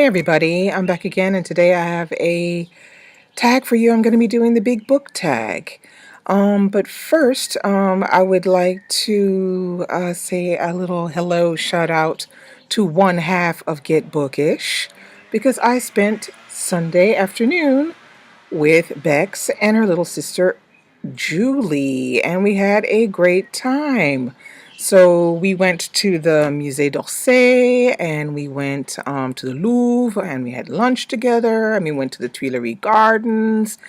everybody, I'm back again, and today I have a tag for you. I'm going to be doing the big book tag. But first, I would like to say a little hello shout out to one half of Get Bookish, because I spent Sunday afternoon with Bex and her little sister Julie, and we had a great time. So we went to the Musée d'Orsay, and we went to the Louvre, and we had lunch together, and we went to the Tuileries Gardens.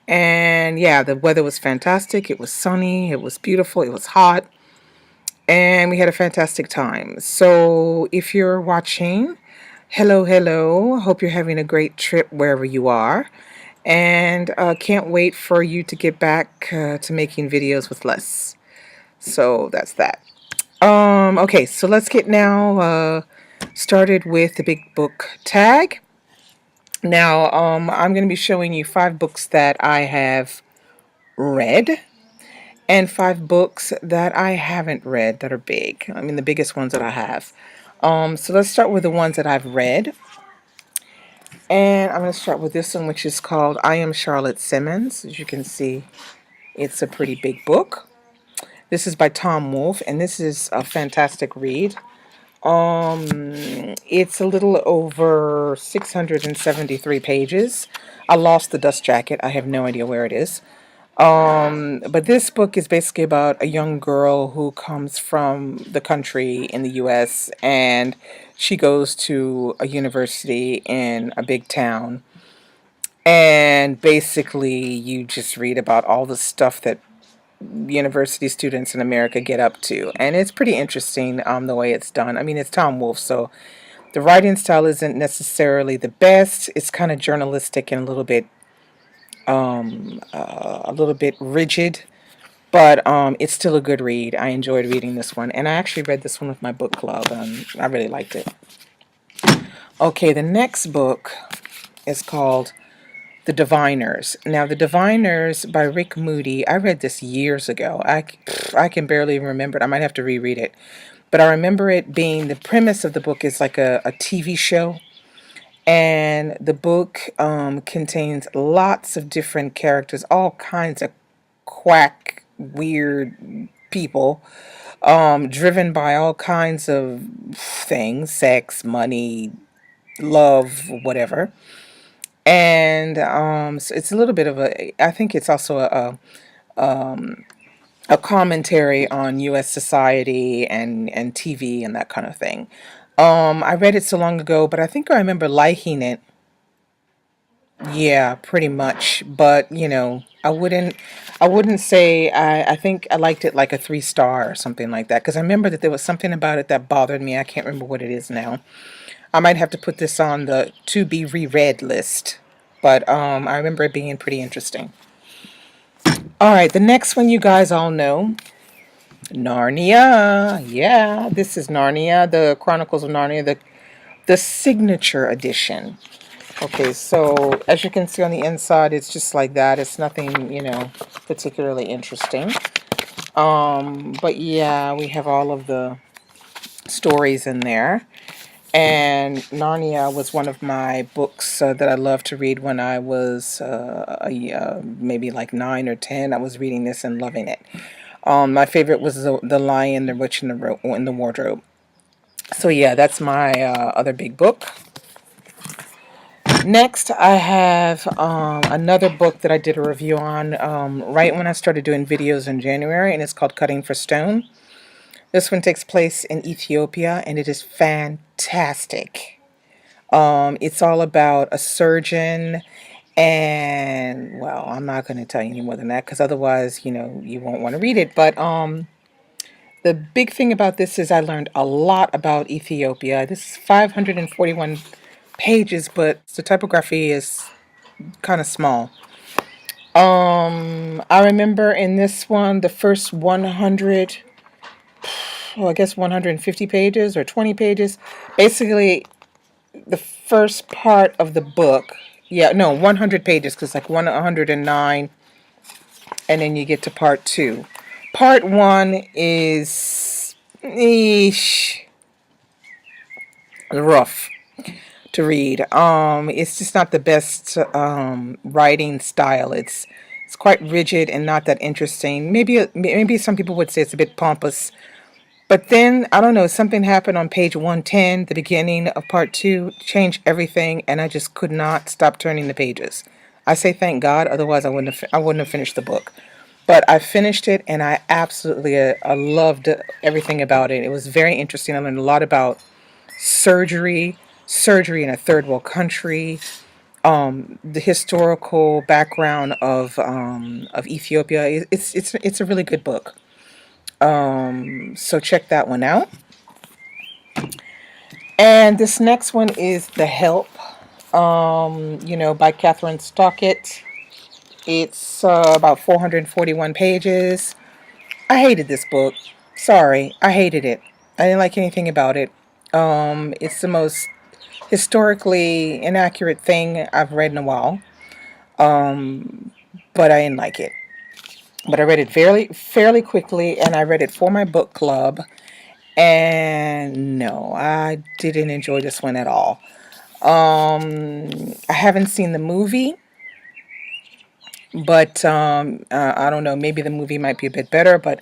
And yeah, the weather was fantastic. It was sunny, it was beautiful, it was hot, and we had a fantastic time. So if you're watching, hello, hello. Hope you're having a great trip wherever you are. And can't wait for you to get back to making videos with less. So that's that. Okay, so let's get now started with the big book tag. Now, I'm going to be showing you 5 books that I have read and 5 books that I haven't read that are big. I mean, the biggest ones that I have. So let's start with the ones that I've read. And I'm going to start with this one, which is called I Am Charlotte Simmons. As you can see, it's a pretty big book. This is by Tom Wolfe, and this is a fantastic read. It's a little over 673 pages. I lost the dust jacket. I have no idea where it is. But this book is basically about a young girl who comes from the country in the U.S. and she goes to a university in a big town. And basically, you just read about all the stuff that university students in America get up to. And it's pretty interesting the way it's done. I mean, it's Tom Wolfe, so the writing style isn't necessarily the best. It's kind of journalistic and a little bit rigid, but it's still a good read. I enjoyed reading this one, and I actually read this one with my book club. I really liked it. Okay, the next book is called The Diviners. Now, The Diviners by Rick Moody. I read this years ago. I can barely even remember it. I might have to reread it. But I remember it being, the premise of the book is like a TV show. And the book contains lots of different characters, all kinds of quack, weird people, driven by all kinds of things, sex, money, love, whatever. And so it's a little bit of I think it's also a commentary on U.S. society and TV and that kind of thing. I read it so long ago, but I think I remember liking it. Yeah, pretty much. But I wouldn't say I think I liked it like a 3 star or something like that. Because I remember that there was something about it that bothered me. I can't remember what it is now. I might have to put this on the to be reread list. But I remember it being pretty interesting. All right, the next one you guys all know, Narnia. Yeah, this is Narnia, the Chronicles of Narnia, the signature edition. Okay, so as you can see on the inside, it's just like that. It's nothing, particularly interesting. But yeah, we have all of the stories in there. And Narnia was one of my books that I loved to read when I was maybe like 9 or 10. I was reading this and loving it. My favorite was the Lion, the Witch, and the Wardrobe. So yeah, that's my other big book. Next, I have another book that I did a review on right when I started doing videos in January, and it's called Cutting for Stone. This one takes place in Ethiopia, and it is fantastic. It's all about a surgeon, and, well, I'm not going to tell you any more than that, because otherwise, you won't want to read it. But the big thing about this is I learned a lot about Ethiopia. This is 541 pages, but the typography is kind of small. I remember in this one, the first 100, well, I guess 150 pages or 20 pages, basically the first part of the book, 100 pages, because like 109, and then you get to part 2. Part 1 is rough. to read. It's just not the best writing style. It's quite rigid and not that interesting. Maybe some people would say it's a bit pompous. But then I don't know, something happened on page 110, the beginning of part 2, changed everything, and I just could not stop turning the pages. I say thank God, otherwise I wouldn't have finished the book. But I finished it, and I absolutely I loved everything about it. It was very interesting. I learned a lot about surgery, surgery in a third world country, the historical background of Ethiopia. It's a really good book. So check that one out. And this next one is The Help, by Catherine Stockett. It's about 441 pages. I hated this book. Sorry, I hated it. I didn't like anything about it. It's the most historically inaccurate thing I've read in a while. But I didn't like it. But I read it fairly quickly, and I read it for my book club. And no, I didn't enjoy this one at all. I haven't seen the movie, but I don't know. Maybe the movie might be a bit better, but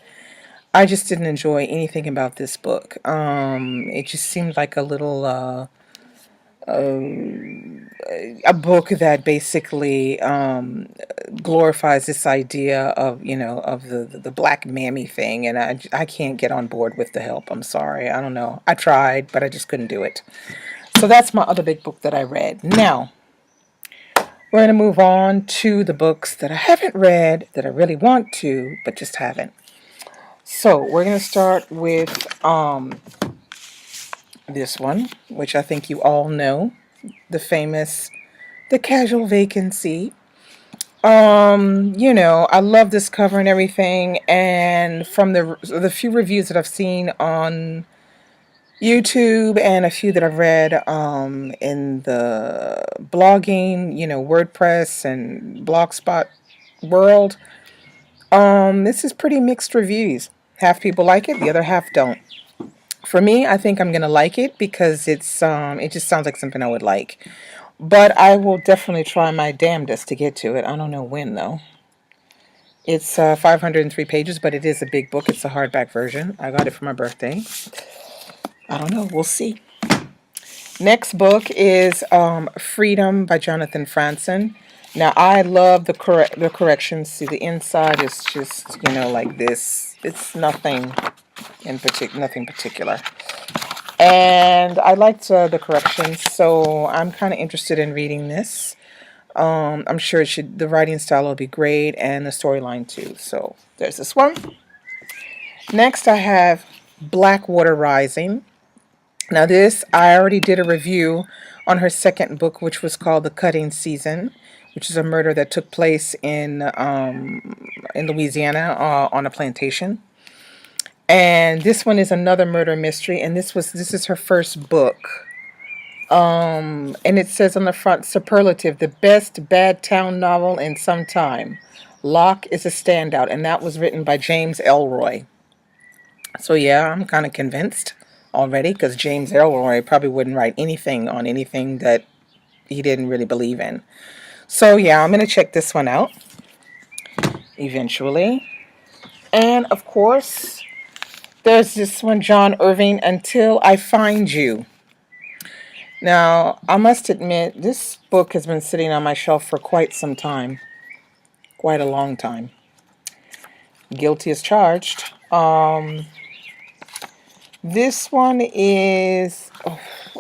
I just didn't enjoy anything about this book. It just seemed like a book that basically glorifies this idea of the black mammy thing, and I can't get on board with The Help. I'm sorry. I don't know. I tried, but I just couldn't do it. So that's my other big book that I read. Now we're going to move on to the books that I haven't read that I really want to, but just haven't. So we're going to start with this one, which I think you all know, the famous The Casual Vacancy. I love this cover and everything, and from the few reviews that I've seen on YouTube and a few that I've read in the blogging, WordPress and Blogspot world, this is pretty mixed reviews. Half people like it, the other half don't. For me, I think I'm gonna like it because it just sounds like something I would like. But I will definitely try my damnedest to get to it. I don't know when though. It's 503 pages, but it is a big book. It's a hardback version. I got it for my birthday. I don't know. We'll see. Next book is Freedom by Jonathan Franzen. Now I love the corrections. See, the inside is just like this. It's nothing nothing particular. And I liked the corrections, so I'm kind of interested in reading this. I'm sure the writing style will be great, and the storyline too. So there's this one. Next, I have Blackwater Rising. Now this, I already did a review on her second book, which was called The Cutting Season, which is a murder that took place in Louisiana on a plantation. And this one is another murder mystery, and this is her first book. And it says on the front, superlative, the best bad town novel in some time. Locke is a standout, and that was written by James Elroy. So yeah, I'm kind of convinced already, because James Elroy probably wouldn't write anything on anything that he didn't really believe in. So yeah, I'm going to check this one out eventually. And of course, there's this one, John Irving, Until I Find You. Now, I must admit, this book has been sitting on my shelf for quite some time. Quite a long time. Guilty as charged. This one is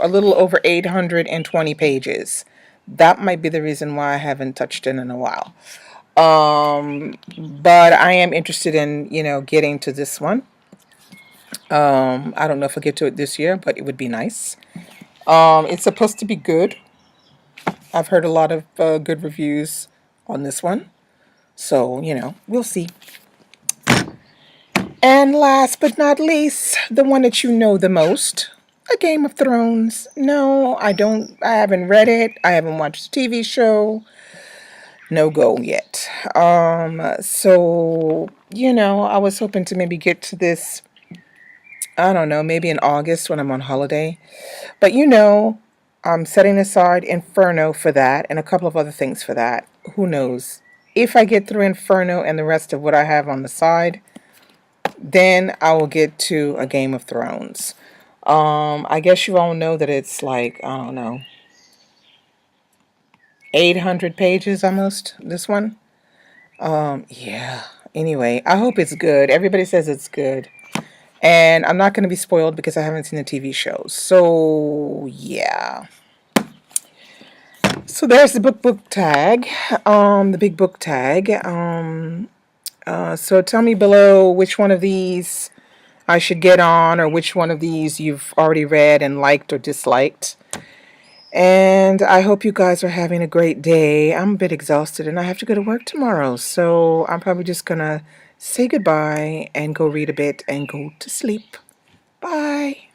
a little over 820 pages. That might be the reason why I haven't touched it in a while. But I am interested in, getting to this one. I don't know if I'll get to it this year, but it would be nice. It's supposed to be good. I've heard a lot of good reviews on this one. So, we'll see. And last but not least, the one that you know the most, A Game of Thrones. No, I haven't read it. I haven't watched the TV show. No go yet. So, I was hoping to maybe get to this, I don't know, maybe in August when I'm on holiday. But I'm setting aside Inferno for that and a couple of other things for that. Who knows? If I get through Inferno and the rest of what I have on the side, then I will get to a Game of Thrones. I guess you all know that it's like, I don't know, 800 pages almost, this one. Yeah. Anyway, I hope it's good. Everybody says it's good. And I'm not going to be spoiled because I haven't seen the TV show. So, yeah. So there's the book tag, the big book tag. So tell me below which one of these I should get on, or which one of these you've already read and liked or disliked. And I hope you guys are having a great day. I'm a bit exhausted and I have to go to work tomorrow. So I'm probably just going to say goodbye and go read a bit and go to sleep. Bye.